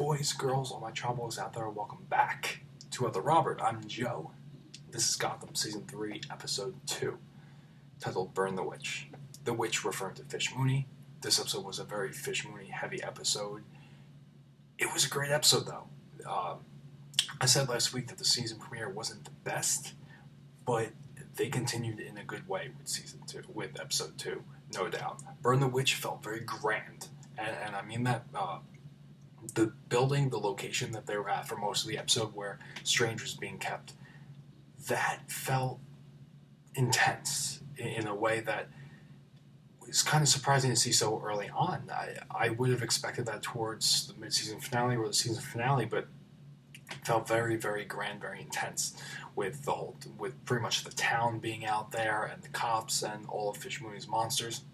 Boys, girls, all my troubles out there, welcome back to Other Robert. I'm Joe. This is Gotham, Season 3, Episode 2, titled Burn the Witch. The Witch referring to Fish Mooney. This episode was a very Fish Mooney heavy episode. It was a great episode, though. I said last week that the season premiere wasn't the best, but they continued in a good way with Episode 2, no doubt. Burn the Witch felt very grand, and I mean that. The building, the location that they were at for most of the episode where Strange was being kept, that felt intense in a way that was kind of surprising to see so early on. I would have expected that towards the mid-season finale or the season finale, but it felt very, very grand, very intense with pretty much the town being out there and the cops and all of Fish Mooney's monsters.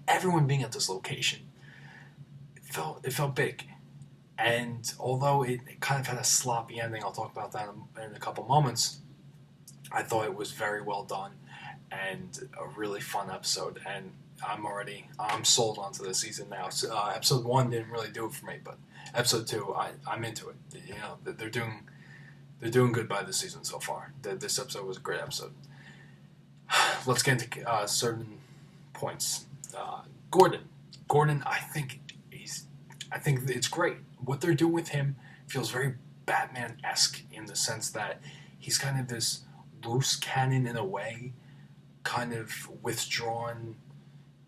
Everyone being at this location. It felt big. And although it kind of had a sloppy ending, I'll talk about that in a couple moments, I thought it was very well done and a really fun episode. And I'm sold onto the season now. So, episode 1 didn't really do it for me, but episode 2, I'm into it. You know, they're doing good by this season so far. This episode was a great episode. Let's get into certain points. Gordon, I think it's great. What they're doing with him feels very Batman-esque in the sense that he's kind of this loose cannon in a way, kind of withdrawn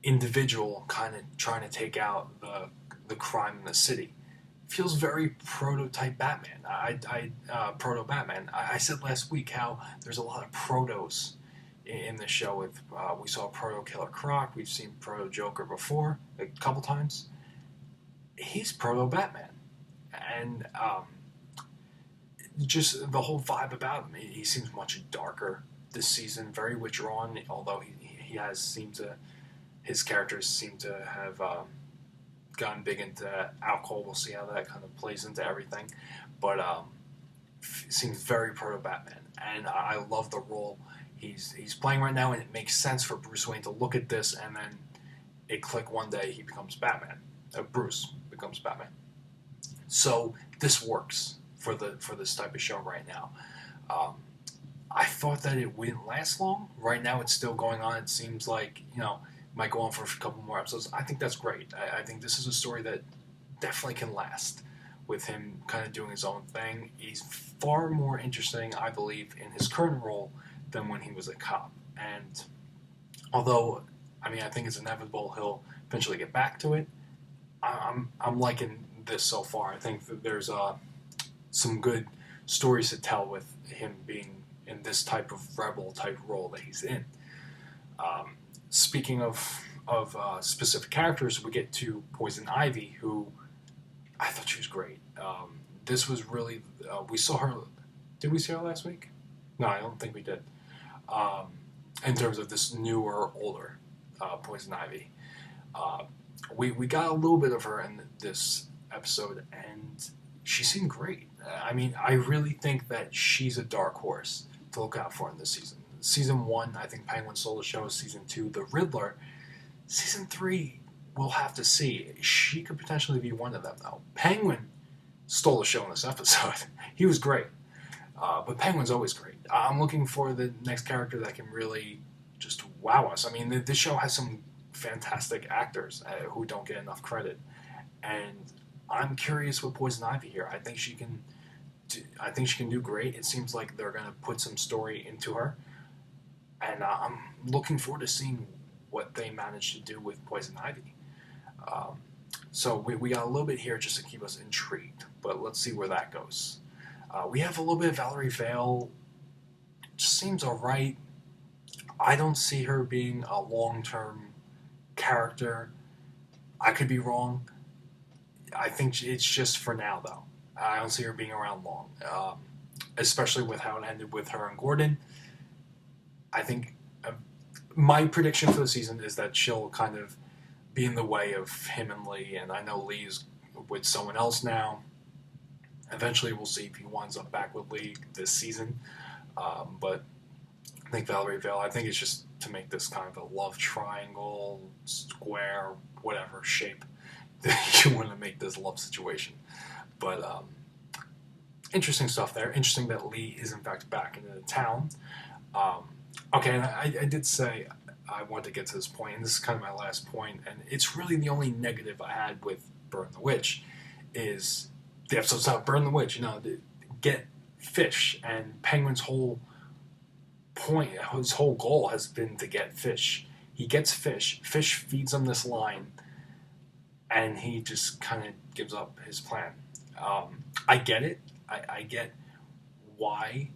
individual, kind of trying to take out the crime in the city. Feels very prototype Batman. Proto-Batman. I said last week how there's a lot of protos in the show. We saw Proto-Killer Croc. We've seen Proto-Joker before a couple times. He's proto-Batman. And just the whole vibe about him, he seems much darker this season, very withdrawn, although his characters seem to have gotten big into alcohol. We'll see how that kind of plays into everything. But seems very proto-Batman. And I love the role he's playing right now, and it makes sense for Bruce Wayne to look at this and then it click one day he becomes Batman. Bruce becomes Batman. So this works for this type of show right now. I thought that it wouldn't last long. Right now it's still going on. It seems like, it might go on for a couple more episodes. I think that's great. I think this is a story that definitely can last with him kind of doing his own thing. He's far more interesting, I believe, in his current role than when he was a cop. And although, I think it's inevitable he'll eventually get back to it, I'm liking this so far. I think that there's some good stories to tell with him being in this type of rebel type role that he's in. Speaking of specific characters, we get to Poison Ivy, who I thought she was great. This was really we saw her. Did we see her last week? No, I don't think we did. In terms of this newer, older Poison Ivy. We got a little bit of her in this episode, and she seemed great. I really think that she's a dark horse to look out for in this season. Season 1, I think Penguin stole the show. Season 2, The Riddler. Season 3, we'll have to see. She could potentially be one of them, though. Penguin stole the show in this episode. He was great. But Penguin's always great. I'm looking for the next character that can really just wow us. This show has some fantastic actors who don't get enough credit, and I'm curious with Poison Ivy here. I think she can do great. It seems like they're going to put some story into her, and I'm looking forward to seeing what they manage to do with Poison Ivy. So we got a little bit here just to keep us intrigued, but let's see where that goes. We have a little bit of Valerie Vale. Just seems alright. I don't see her being a long-term character. I could be wrong. I think it's just for now, though. I don't see her being around long, especially with how it ended with her and Gordon. I think my prediction for the season is that she'll kind of be in the way of him and Lee, and I know Lee's with someone else now. Eventually, we'll see if he winds up back with Lee this season. But I think Valerie Vale, I think it's just to make this kind of a love triangle, square, whatever shape that you want to make this love situation. But interesting stuff there. Interesting that Lee is in fact back into the town. Okay, and I did say I wanted to get to this point, and this is kind of my last point, and it's really the only negative I had with Burn the Witch, is the episode's about Burn the Witch, get fish, and Penguin's whole point, his whole goal has been to get fish. He gets fish feeds him this line, and he just kind of gives up his plan. I get it. I get why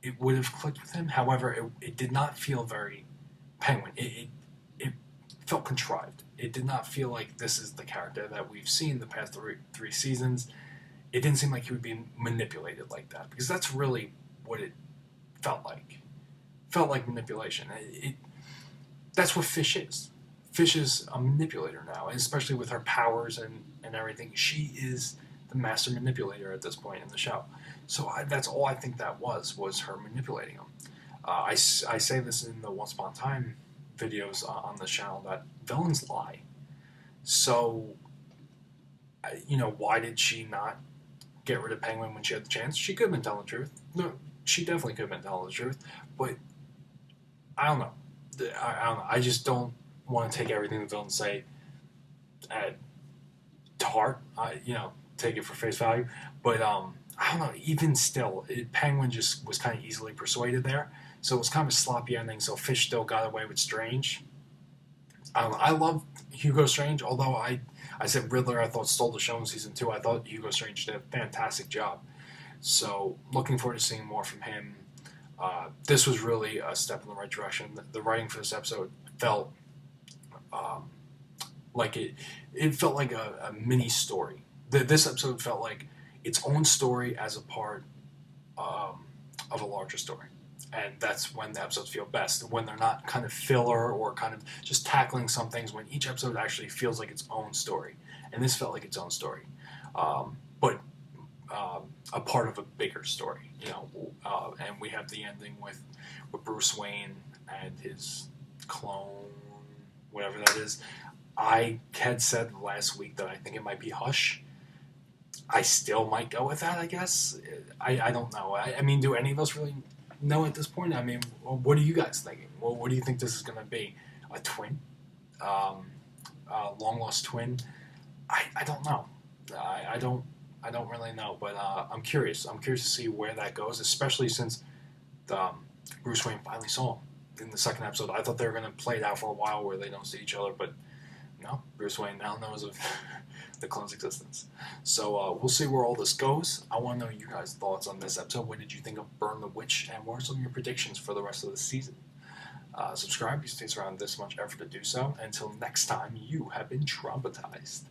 it would have clicked with him. However, it did not feel very Penguin. It felt contrived. It did not feel like this is the character that we've seen the past three seasons. It didn't seem like he would be manipulated like that, because that's really what it felt like. Felt like manipulation. That's what Fish is. Fish is a manipulator now, and especially with her powers and everything. She is the master manipulator at this point in the show. So that's all I think that was her manipulating him. I say this in the Once Upon a Time videos on the channel, that villains lie. So, why did she not get rid of Penguin when she had the chance? She could have been telling the truth. No, she definitely could have been telling the truth. But I don't know. I don't know. I just don't want to take everything the villains say to heart. Take it for face value. But I don't know. Even still, Penguin just was kind of easily persuaded there. So it was kind of a sloppy ending. So Fish still got away with Strange. I don't know. I love Hugo Strange, although I said Riddler I thought stole the show in season 2. I thought Hugo Strange did a fantastic job. So looking forward to seeing more from him. This was really a step in the right direction. The writing for this episode felt like it felt like a mini story. This episode felt like its own story as a part of a larger story. And that's when the episodes feel best, when they're not kind of filler or kind of just tackling some things, when each episode actually feels like its own story. And this felt like its own story, but a part of a bigger story, and we have the ending with Bruce Wayne and his clone, whatever that is. I had said last week that I think it might be Hush. I still might go with that, I guess. I don't know. I mean, do any of us really know at this point? I mean, what are you guys thinking? Well, what do you think this is going to be? A twin? Long-lost twin? I don't know. I don't really know, but I'm curious. I'm curious to see where that goes, especially since Bruce Wayne finally saw him in the second episode. I thought they were going to play it out for a while where they don't see each other, but no, Bruce Wayne now knows of the clone's existence. So we'll see where all this goes. I want to know you guys' thoughts on this episode. What did you think of Burn the Witch, and what are some of your predictions for the rest of the season? Subscribe, because it takes around this much effort to do so. Until next time, you have been traumatized.